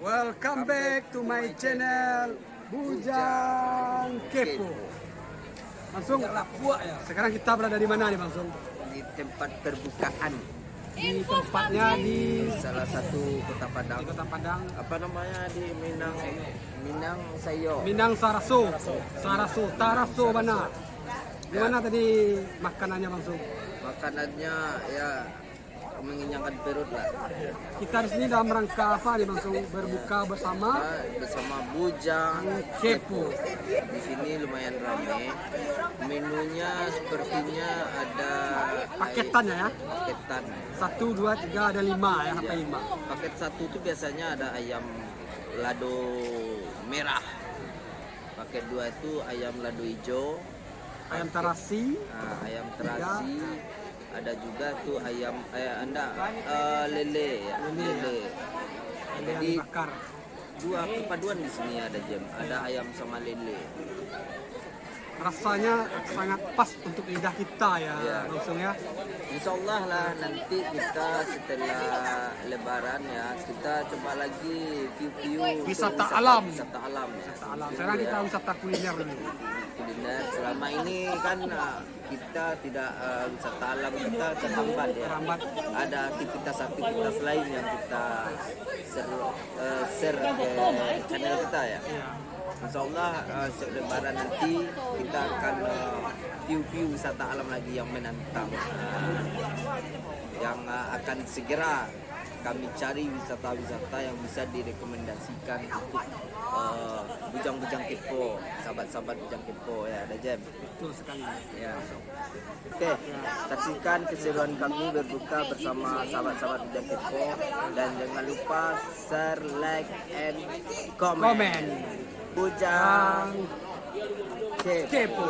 Welcome back to my channel Bujang Kepo. Langsung sekarang kita berada di mana nih langsung? Di tempat perbukaan Di tempatnya di salah satu kota Padang. Kota Padang. Apa namanya di Minang Sayo. Minang Saraso. Taraso mana? Di mana tadi makanannya langsung? Makanannya ya mengenyangkan perut lah. Kita di sini dalam rangka apa nih langsung berbuka bersama Bersama Bujang Kepo. Di sini lumayan ramai. Menunya sepertinya ada Paketannya ya. paketan. 1, 2, 3 ada 5 ya sampai 5. Paket satu itu biasanya ada ayam lado merah. Paket dua itu ayam lado hijau. Ayam terasi. Ayam terasi, ada juga tuh ayam lele ya, lele. Ayam Jadi bakar. dua perpaduan di sini ada ada ayam sama lele. Rasanya sangat pas untuk lidah kita ya, Ya. langsung ya. Insya Allah lah nanti kita setelah Lebaran ya kita coba lagi view Wisata alam. Wisata alam. Ya. Alam. Sekarang kita wisata kuliner dulu. Kuliner selama ini kan kita tidak wisata alam kita terhambat ya. Terhambat. Ada aktivitas lain yang kita share ke channel kita ya. Ya. Insya Allah setiap Lebaran nanti kita akan view wisata alam lagi yang menantang, yang akan segera kami cari wisata-wisata yang bisa direkomendasikan untuk Bujang Kepo, sahabat-sahabat Bujang Kepo ya, ada Jem. Betul sekali. Ya. Oke, saksikan keseruan kami berbuka bersama sahabat-sahabat Bujang Kepo dan jangan lupa share, like, and comment. Bujang Kepo. Kepo.